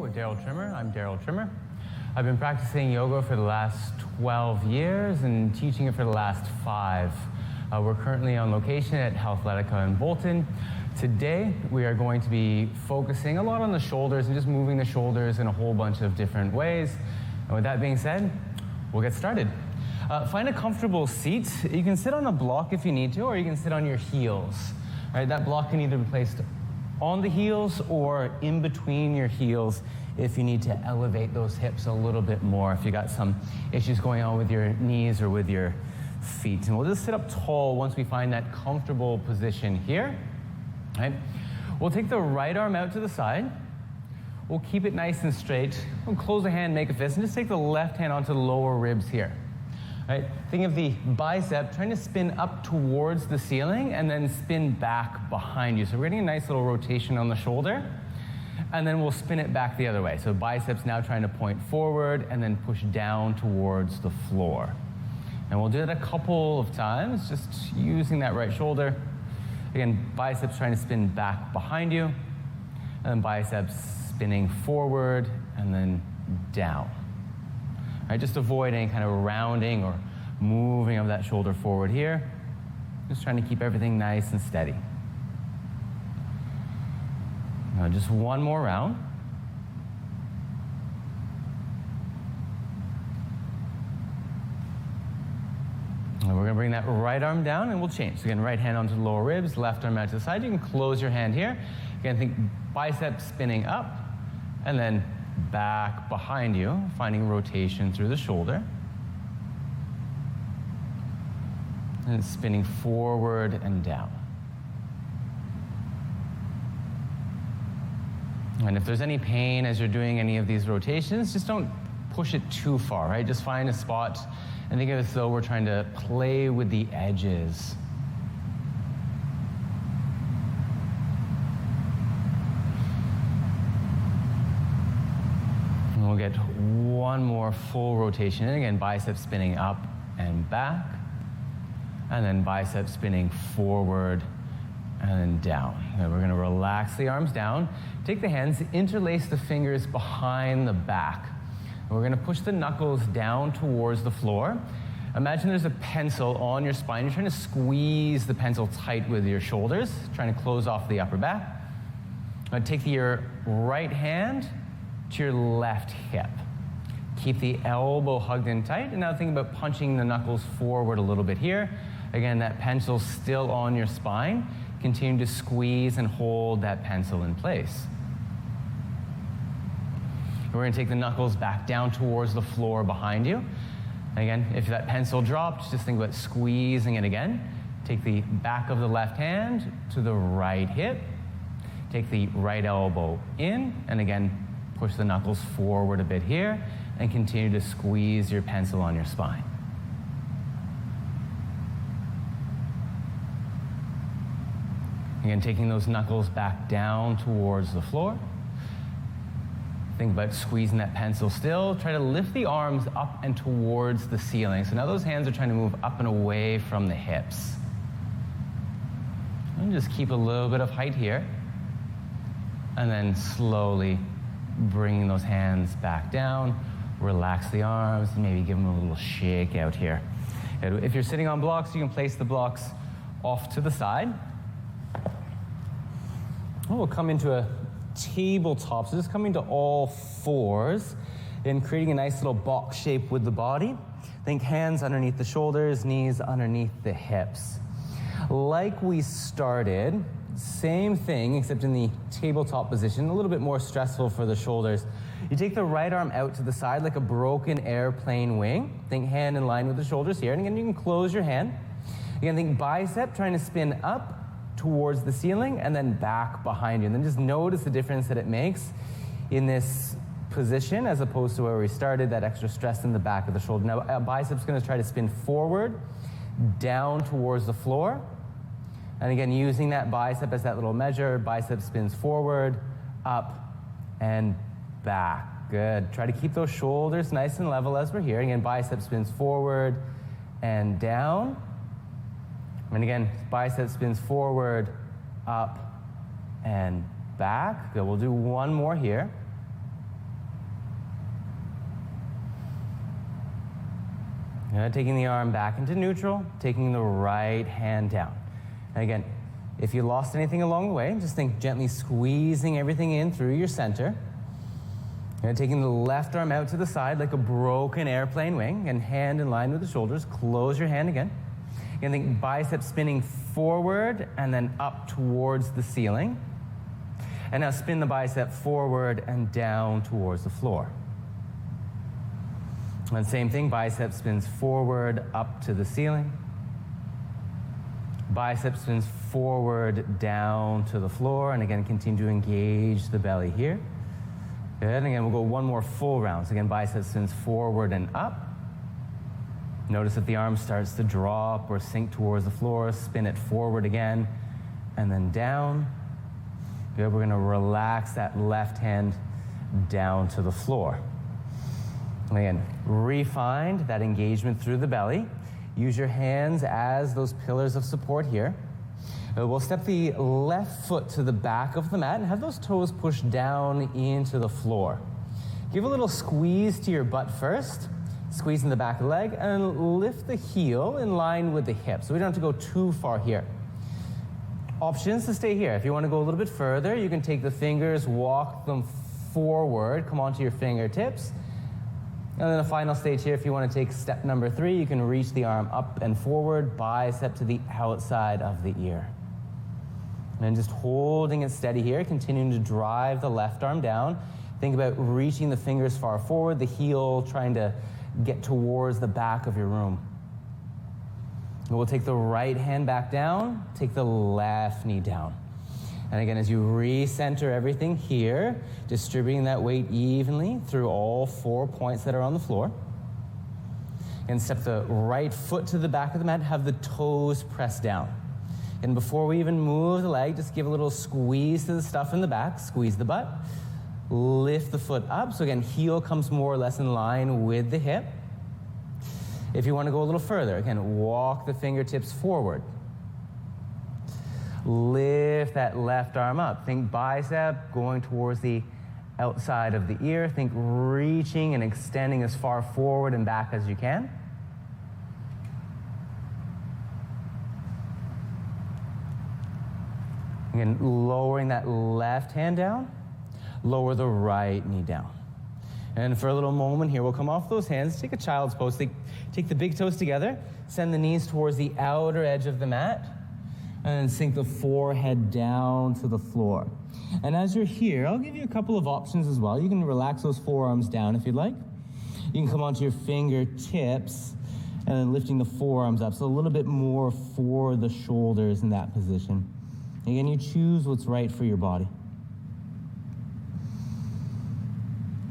with Darryl Trimmer. I'm Darryl Trimmer. I've been practicing yoga for the last 12 years and teaching it for the last 5. We're currently on location at Healthletica in Bolton. Today we are going to be focusing a lot on the shoulders and just moving the shoulders in a whole bunch of different ways. And with that being said, we'll get started. Find a comfortable seat. You can sit on a block if you need to, or you can sit on your heels. All right, that block can either be placed on the heels or in between your heels if you need to elevate those hips a little bit more, if you got some issues going on with your knees or with your feet. And we'll just sit up tall once we find that comfortable position here. All right. We'll take the right arm out to the side. We'll keep it nice and straight. We'll close the hand, make a fist, and just take the left hand onto the lower ribs here. Right? Think of the bicep trying to spin up towards the ceiling and then spin back behind you. So we're getting a nice little rotation on the shoulder, and then we'll spin it back the other way. So biceps now trying to point forward and then push down towards the floor. And we'll do it a couple of times, just using that right shoulder. Again, biceps trying to spin back behind you, and then biceps spinning forward and then down. Right, just avoid any kind of rounding or moving of that shoulder forward here. Just trying to keep everything nice and steady. Now just one more round. And we're going to bring that right arm down and we'll change. So again, right hand onto the lower ribs, left arm out to the side. You can close your hand here. Again, think biceps spinning up and then back behind you, finding rotation through the shoulder. And spinning forward and down. And if there's any pain as you're doing any of these rotations, just don't push it too far, right? Just find a spot and think of it as though we're trying to play with the edges. We'll get one more full rotation. And again, biceps spinning up and back. And then biceps spinning forward and then down. And we're going to relax the arms down. Take the hands, interlace the fingers behind the back. And we're going to push the knuckles down towards the floor. Imagine there's a pencil on your spine. You're trying to squeeze the pencil tight with your shoulders, trying to close off the upper back. Now take your right hand to your left hip. Keep the elbow hugged in tight, and now think about punching the knuckles forward a little bit here. Again, that pencil's still on your spine. Continue to squeeze and hold that pencil in place. We're going to take the knuckles back down towards the floor behind you. Again, if that pencil dropped, just think about squeezing it again. Take the back of the left hand to the right hip. Take the right elbow in, and again, push the knuckles forward a bit here and continue to squeeze your pencil on your spine. Again, taking those knuckles back down towards the floor. Think about squeezing that pencil still. Try to lift the arms up and towards the ceiling. So now those hands are trying to move up and away from the hips. And just keep a little bit of height here. And then slowly bringing those hands back down, relax the arms, and maybe give them a little shake out here. If you're sitting on blocks, you can place the blocks off to the side. We'll come into a tabletop, so just coming to all fours and creating a nice little box shape with the body. Think hands underneath the shoulders, knees underneath the hips. Like we started, same thing, except in the tabletop position, a little bit more stressful for the shoulders. You take the right arm out to the side like a broken airplane wing. Think hand in line with the shoulders here. And again, you can close your hand. Again, think bicep trying to spin up towards the ceiling and then back behind you. And then just notice the difference that it makes in this position as opposed to where we started, that extra stress in the back of the shoulder. Now, bicep's going to try to spin forward, down towards the floor. And again, using that bicep as that little measure, bicep spins forward, up, and back. Good. Try to keep those shoulders nice and level as we're here. Again, bicep spins forward and down. And again, bicep spins forward, up, and back. Good. We'll do one more here. Taking the arm back into neutral, taking the right hand down. And again, if you lost anything along the way, just think gently squeezing everything in through your center. Taking the left arm out to the side like a broken airplane wing, and hand in line with the shoulders. Close your hand again. And think bicep spinning forward and then up towards the ceiling. And now spin the bicep forward and down towards the floor. And same thing, bicep spins forward up to the ceiling. Bicep spins forward down to the floor. And again, continue to engage the belly here. Good. And again, we'll go one more full round. So again, bicep spins forward and up. Notice that the arm starts to drop or sink towards the floor. Spin it forward again and then down. Good. We're going to relax that left hand down to the floor. And again, refine that engagement through the belly. Use your hands as those pillars of support here. We'll step the left foot to the back of the mat and have those toes pushed down into the floor. Give a little squeeze to your butt first. Squeeze in the back of the leg and lift the heel in line with the hip. So we don't have to go too far here. Options to stay here. If you want to go a little bit further, you can take the fingers, walk them forward, come onto your fingertips. And then the final stage here, if you want to take step number 3, you can reach the arm up and forward, bicep to the outside of the ear. And just holding it steady here, continuing to drive the left arm down. Think about reaching the fingers far forward, the heel trying to get towards the back of your room. And we'll take the right hand back down, take the left knee down. And again, as you recenter everything here, distributing that weight evenly through all 4 points that are on the floor. And step the right foot to the back of the mat, have the toes pressed down. And before we even move the leg, just give a little squeeze to the stuff in the back, squeeze the butt, lift the foot up. So again, heel comes more or less in line with the hip. If you want to go a little further, again, walk the fingertips forward. Lift that left arm up. Think bicep going towards the outside of the ear. Think reaching and extending as far forward and back as you can. Again, lowering that left hand down. Lower the right knee down. And for a little moment here, we'll come off those hands. Take a child's pose. Take the big toes together. Send the knees towards the outer edge of the mat. And then sink the forehead down to the floor. And as you're here, I'll give you a couple of options as well. You can relax those forearms down if you'd like. You can come onto your fingertips and then lifting the forearms up. So a little bit more for the shoulders in that position. Again, you choose what's right for your body.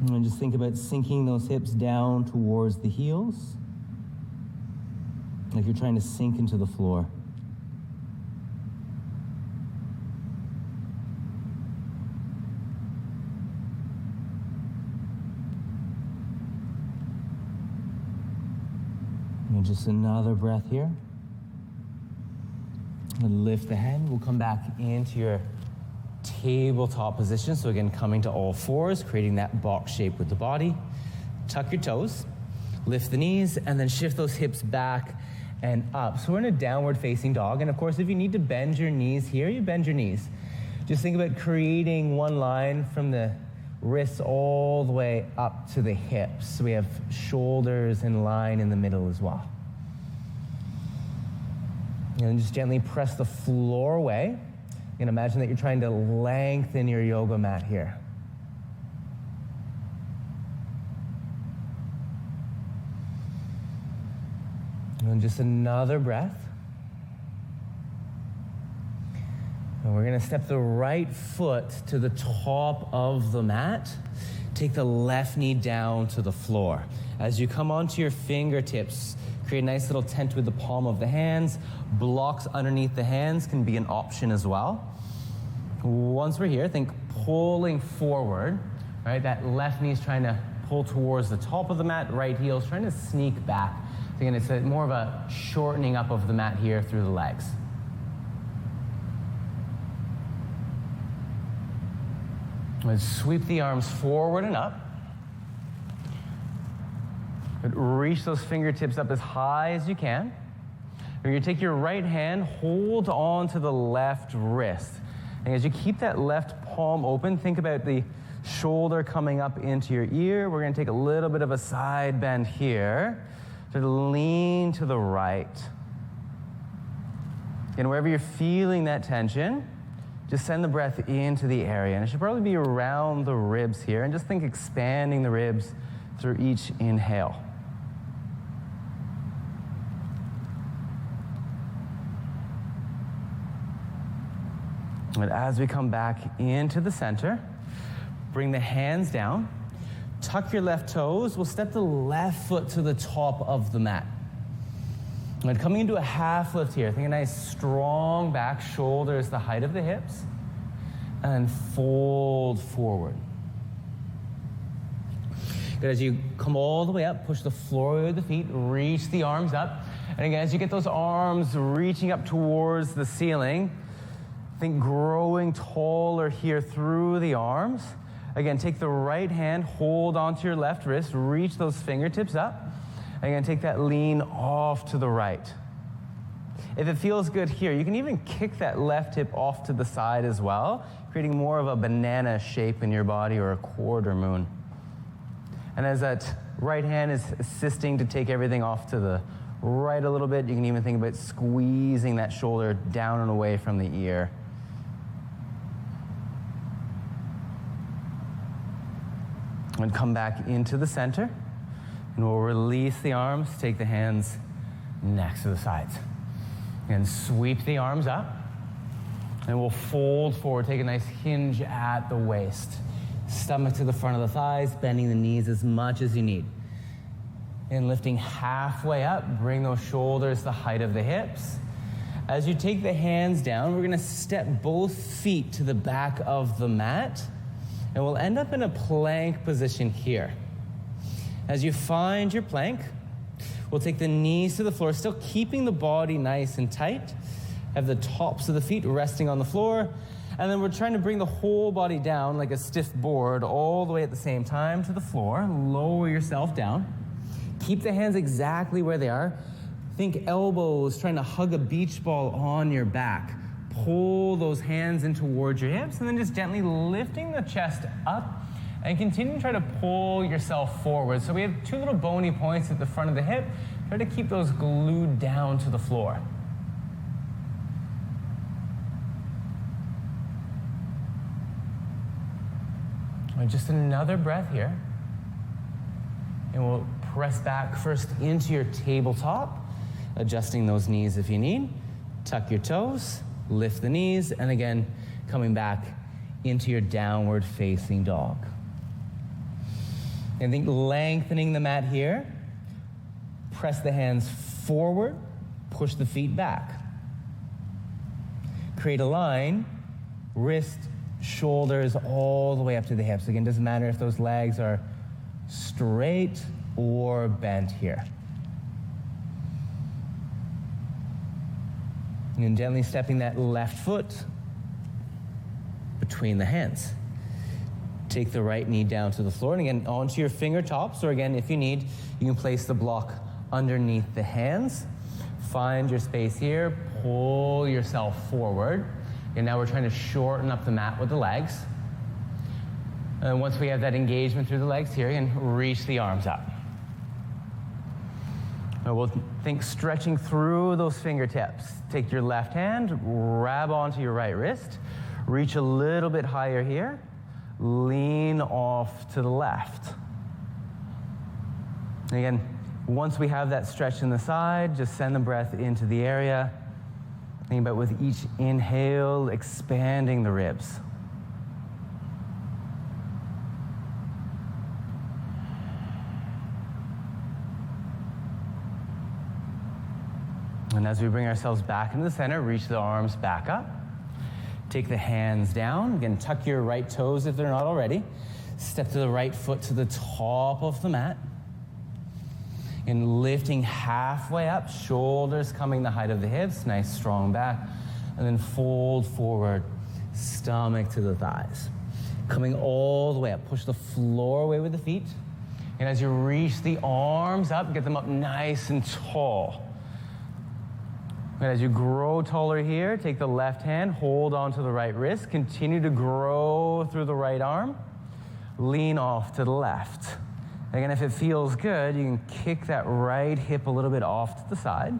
And just think about sinking those hips down towards the heels, like you're trying to sink into the floor. And just another breath here. And lift the head. We'll come back into your tabletop position. So again, coming to all fours, creating that box shape with the body. Tuck your toes, lift the knees, and then shift those hips back and up. So we're in a downward facing dog. And of course, if you need to bend your knees here, you bend your knees. Just think about creating one line from the wrists all the way up to the hips. So we have shoulders in line in the middle as well. And just gently press the floor away. And imagine that you're trying to lengthen your yoga mat here. And just another breath. And we're going to step the right foot to the top of the mat. Take the left knee down to the floor. As you come onto your fingertips, create a nice little tent with the palm of the hands. Blocks underneath the hands can be an option as well. Once we're here, think pulling forward, right? That left knee is trying to pull towards the top of the mat, right heel is trying to sneak back. So again, it's more of a shortening up of the mat here through the legs. Let's sweep the arms forward and up. Good. Reach those fingertips up as high as you can. You're going to take your right hand, hold on to the left wrist. And as you keep that left palm open, think about the shoulder coming up into your ear. We're going to take a little bit of a side bend here. Sort of lean to the right. And wherever you're feeling that tension, just send the breath into the area. And it should probably be around the ribs here. And just think expanding the ribs through each inhale. And as we come back into the center, bring the hands down, tuck your left toes. We'll step the left foot to the top of the mat. And coming into a half lift here, think a nice strong back, shoulders the height of the hips, and fold forward. Good. As you come all the way up, push the floor with the feet, reach the arms up. And again, as you get those arms reaching up towards the ceiling, think growing taller here through the arms. Again, take the right hand, hold onto your left wrist, reach those fingertips up. Again, take that lean off to the right. If it feels good here, you can even kick that left hip off to the side as well, creating more of a banana shape in your body or a quarter moon. And as that right hand is assisting to take everything off to the right a little bit, you can even think about squeezing that shoulder down and away from the ear. And come back into the center, and we'll release the arms, take the hands next to the sides. And sweep the arms up, and we'll fold forward, take a nice hinge at the waist. Stomach to the front of the thighs, bending the knees as much as you need. And lifting halfway up, bring those shoulders the height of the hips. As you take the hands down, we're gonna step both feet to the back of the mat, and we'll end up in a plank position here. As you find your plank, we'll take the knees to the floor, still keeping the body nice and tight. Have the tops of the feet resting on the floor. And then we're trying to bring the whole body down like a stiff board all the way at the same time to the floor. Lower yourself down. Keep the hands exactly where they are. Think elbows trying to hug a beach ball on your back. Pull those hands in towards your hips, and then just gently lifting the chest up and continue to try to pull yourself forward. So we have two little bony points at the front of the hip. Try to keep those glued down to the floor. And just another breath here. And we'll press back first into your tabletop, adjusting those knees if you need. Tuck your toes. Lift the knees, and again, coming back into your downward facing dog. And think lengthening the mat here. Press the hands forward, push the feet back. Create a line, wrist, shoulders, all the way up to the hips. Again, doesn't matter if those legs are straight or bent here. And gently stepping that left foot between the hands. Take the right knee down to the floor, and again, onto your fingertips, or again, if you need, you can place the block underneath the hands. Find your space here, pull yourself forward. And now we're trying to shorten up the mat with the legs. And once we have that engagement through the legs here, you can reach the arms up. Now we'll think stretching through those fingertips. Take your left hand, grab onto your right wrist, reach a little bit higher here, lean off to the left. And again, once we have that stretch in the side, just send the breath into the area. Think about with each inhale, expanding the ribs. And as we bring ourselves back into the center, reach the arms back up. Take the hands down. Again, tuck your right toes if they're not already. Step to the right foot to the top of the mat. And lifting halfway up, shoulders coming the height of the hips, nice strong back. And then fold forward, stomach to the thighs. Coming all the way up, push the floor away with the feet. And as you reach the arms up, get them up nice and tall. And as you grow taller here, take the left hand, hold onto the right wrist, continue to grow through the right arm, lean off to the left. Again, if it feels good, you can kick that right hip a little bit off to the side.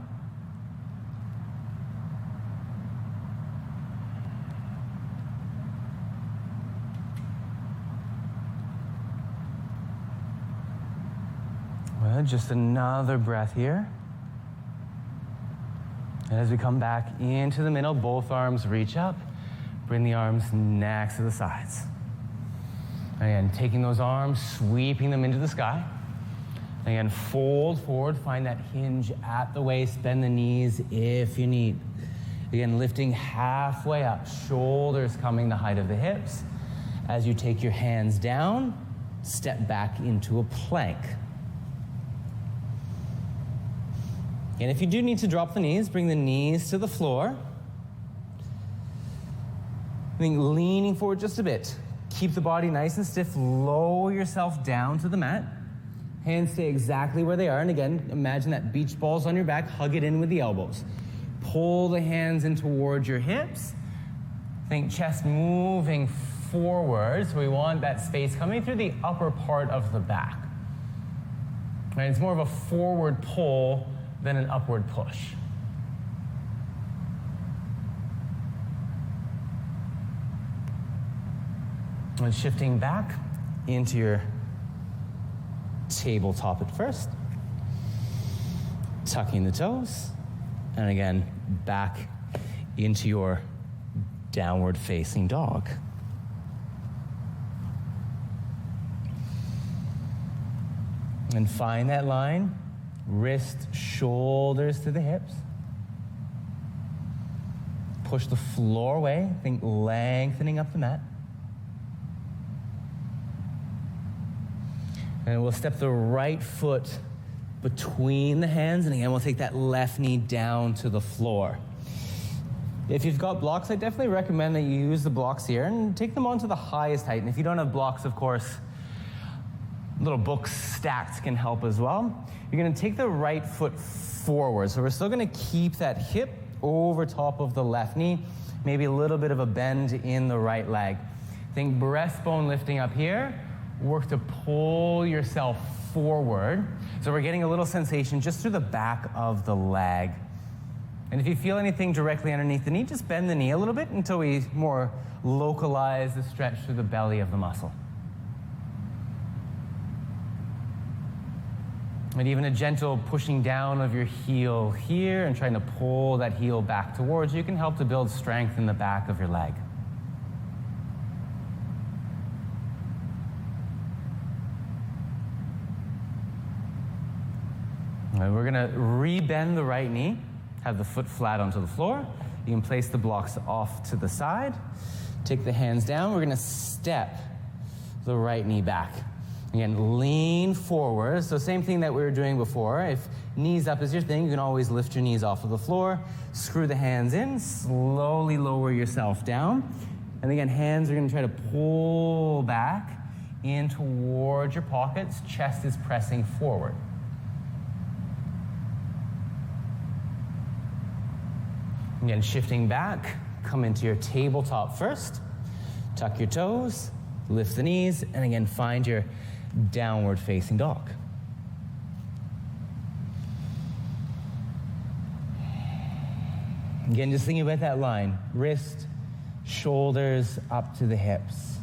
Well, just another breath here. And as we come back into the middle, both arms reach up. Bring the arms next to the sides. Again, taking those arms, sweeping them into the sky. Again, fold forward, find that hinge at the waist, bend the knees if you need. Again, lifting halfway up, shoulders coming the height of the hips. As you take your hands down, step back into a plank. And if you do need to drop the knees, bring the knees to the floor. I think leaning forward just a bit. Keep the body nice and stiff. Lower yourself down to the mat. Hands stay exactly where they are. And again, imagine that beach balls on your back. Hug it in with the elbows. Pull the hands in towards your hips. Think chest moving forward. So we want that space coming through the upper part of the back. And it's more of a forward pull than an upward push. And shifting back into your tabletop at first. Tucking the toes. And again, back into your downward facing dog. And find that line. Wrist, shoulders to the hips. Push the floor away. Think lengthening up the mat. And we'll step the right foot between the hands. And again, we'll take that left knee down to the floor. If you've got blocks, I definitely recommend that you use the blocks here and take them onto the highest height. And if you don't have blocks, of course, little books stacked can help as well. You're going to take the right foot forward. So we're still going to keep that hip over top of the left knee, maybe a little bit of a bend in the right leg. Think breastbone lifting up here. Work to pull yourself forward. So we're getting a little sensation just through the back of the leg. And if you feel anything directly underneath the knee, just bend the knee a little bit until we more localize the stretch through the belly of the muscle. And even a gentle pushing down of your heel here and trying to pull that heel back towards you can help to build strength in the back of your leg. All right, we're going to re-bend the right knee, have the foot flat onto the floor. You can place the blocks off to the side. Take the hands down. We're going to step the right knee back. Again, lean forward. So same thing that we were doing before. If knees up is your thing, you can always lift your knees off of the floor. Screw the hands in. Slowly lower yourself down. And again, hands are going to try to pull back in towards your pockets. Chest is pressing forward. Again, shifting back. Come into your tabletop first. Tuck your toes. Lift the knees. And again, find your downward facing dog. Again, just thinking about that line. Wrist, shoulders up to the hips.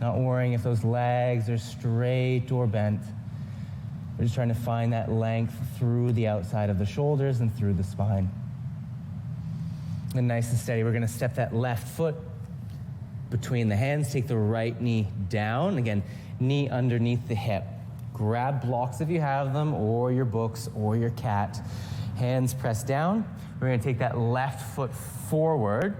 Not worrying if those legs are straight or bent. We're just trying to find that length through the outside of the shoulders and through the spine. And nice and steady, we're going to step that left foot between the hands. Take the right knee down. Again, knee underneath the hip. Grab blocks if you have them, or your books, or your cat. Hands pressed down. We're going to take that left foot forward.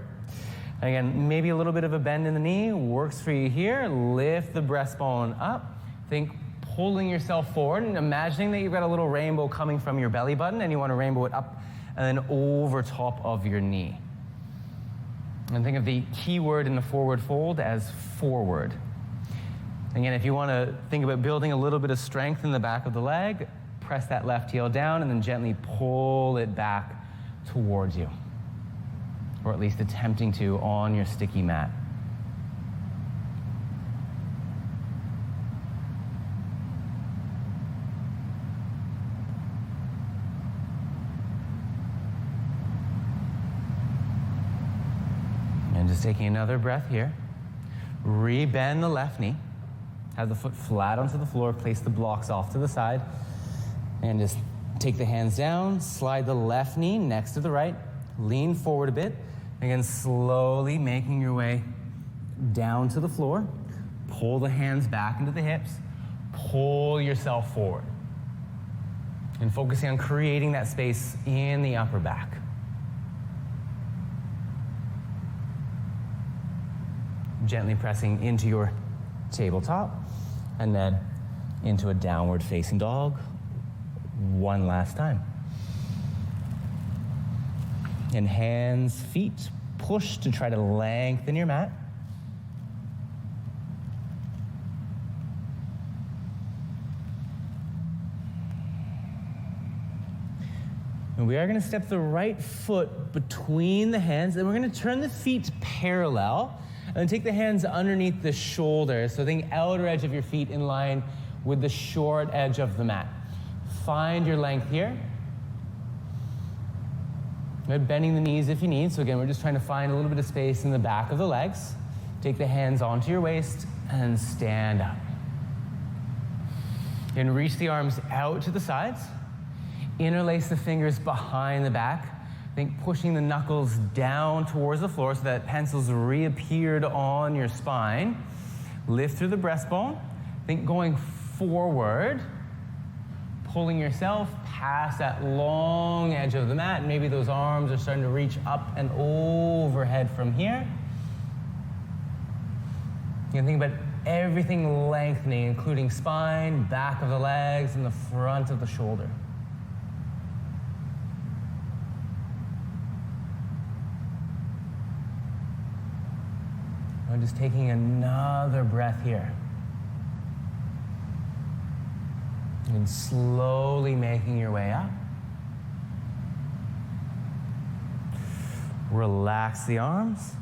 Again, maybe a little bit of a bend in the knee works for you here. Lift the breastbone up. Think pulling yourself forward and imagining that you've got a little rainbow coming from your belly button and you want to rainbow it up and then over top of your knee. And think of the key word in the forward fold as forward. Again, if you want to think about building a little bit of strength in the back of the leg, press that left heel down and then gently pull it back towards you, or at least attempting to on your sticky mat. And just taking another breath here. Rebend the left knee. Have the foot flat onto the floor. Place the blocks off to the side. And just take the hands down. Slide the left knee next to the right. Lean forward a bit. Again, slowly making your way down to the floor. Pull the hands back into the hips. Pull yourself forward. And focusing on creating that space in the upper back. Gently pressing into your tabletop and then into a downward facing dog. One last time. And hands, feet, push to try to lengthen your mat. And we are going to step the right foot between the hands, and we're going to turn the feet parallel. And then take the hands underneath the shoulders, so the outer edge of your feet in line with the short edge of the mat. Find your length here. Good, bending the knees if you need. So again, we're just trying to find a little bit of space in the back of the legs. Take the hands onto your waist and stand up. And reach the arms out to the sides. Interlace the fingers behind the back. Think pushing the knuckles down towards the floor so that pencils reappeared on your spine. Lift through the breastbone. Think going forward, pulling yourself past that long edge of the mat. Maybe those arms are starting to reach up and overhead from here. You can think about everything lengthening, including spine, back of the legs, and the front of the shoulder. I'm just taking another breath here. And slowly making your way up. Relax the arms.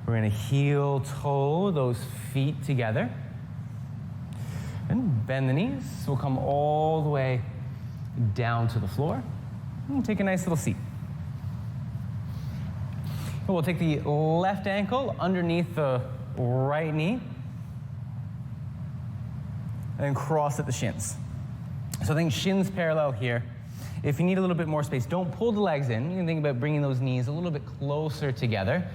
We're going to heel toe those feet together. And bend the knees. We'll come all the way down to the floor. And take a nice little seat. And we'll take the left ankle underneath the right knee and cross at the shins. So I think shins parallel here. If you need a little bit more space, don't pull the legs in. You can think about bringing those knees a little bit closer together.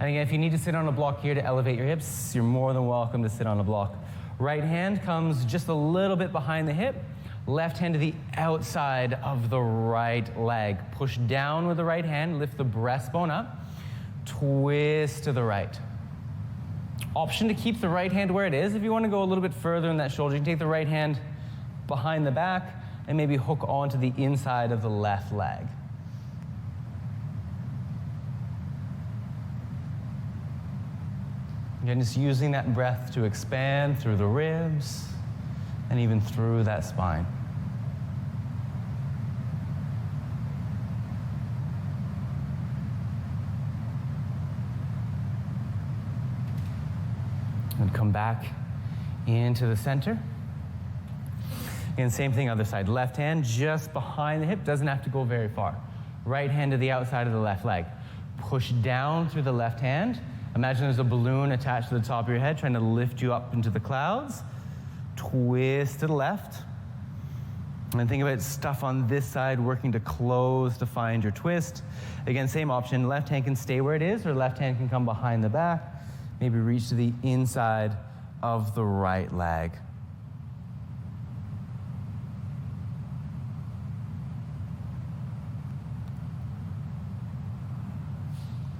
And again, if you need to sit on a block here to elevate your hips, you're more than welcome to sit on a block. Right hand comes just a little bit behind the hip. Left hand to the outside of the right leg. Push down with the right hand, lift the breastbone up, twist to the right. Option to keep the right hand where it is. If you want to go a little bit further in that shoulder, you can take the right hand behind the back and maybe hook onto the inside of the left leg. Again, just using that breath to expand through the ribs and even through that spine. And come back into the center. And same thing, other side. Left hand just behind the hip, doesn't have to go very far. Right hand to the outside of the left leg. Push down through the left hand. Imagine there's a balloon attached to the top of your head trying to lift you up into the clouds. Twist to the left. And think about stuff on this side working to close to find your twist. Again, same option. Left hand can stay where it is, or left hand can come behind the back. Maybe reach to the inside of the right leg.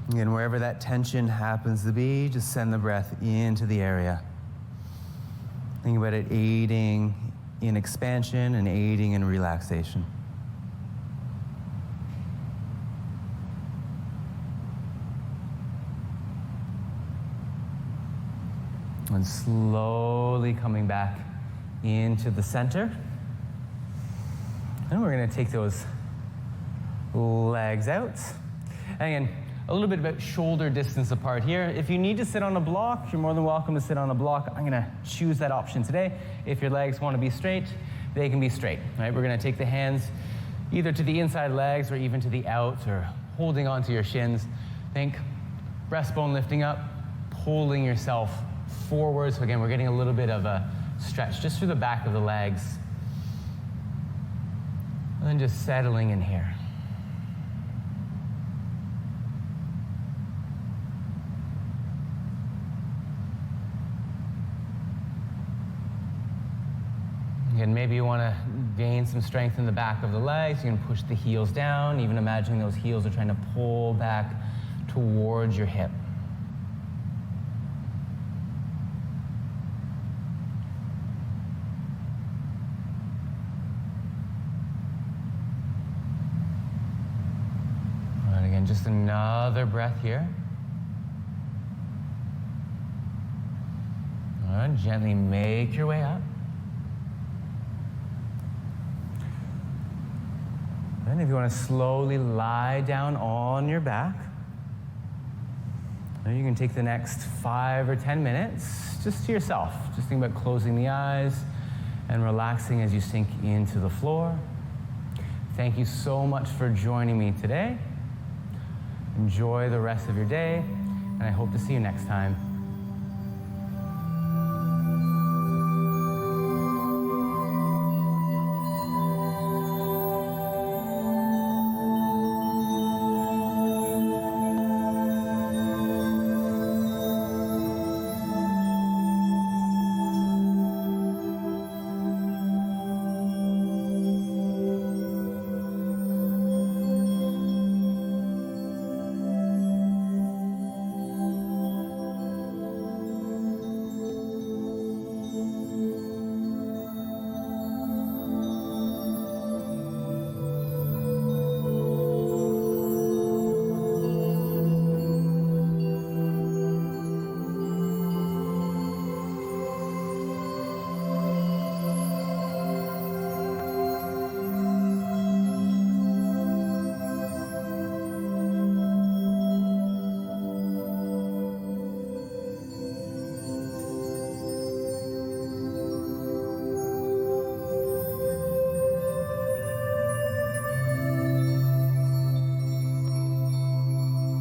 Again, wherever that tension happens to be, just send the breath into the area. Think about it aiding in expansion and aiding in relaxation. And slowly coming back into the center. And we're going to take those legs out. And again, a little bit about shoulder distance apart here. If you need to sit on a block, you're more than welcome to sit on a block. I'm going to choose that option today. If your legs want to be straight, they can be straight. Right? We're going to take the hands either to the inside legs or even to the out, or holding onto your shins. Think breastbone lifting up, pulling yourself forward. So again, we're getting a little bit of a stretch just through the back of the legs. And then just settling in here. Again, maybe you want to gain some strength in the back of the legs. You can push the heels down, even imagining those heels are trying to pull back towards your hip. And again, just another breath here. All right, gently make your way up. And if you want to slowly lie down on your back, then you can take the next 5 or 10 minutes just to yourself. Just think about closing the eyes and relaxing as you sink into the floor. Thank you so much for joining me today. Enjoy the rest of your day, and I hope to see you next time.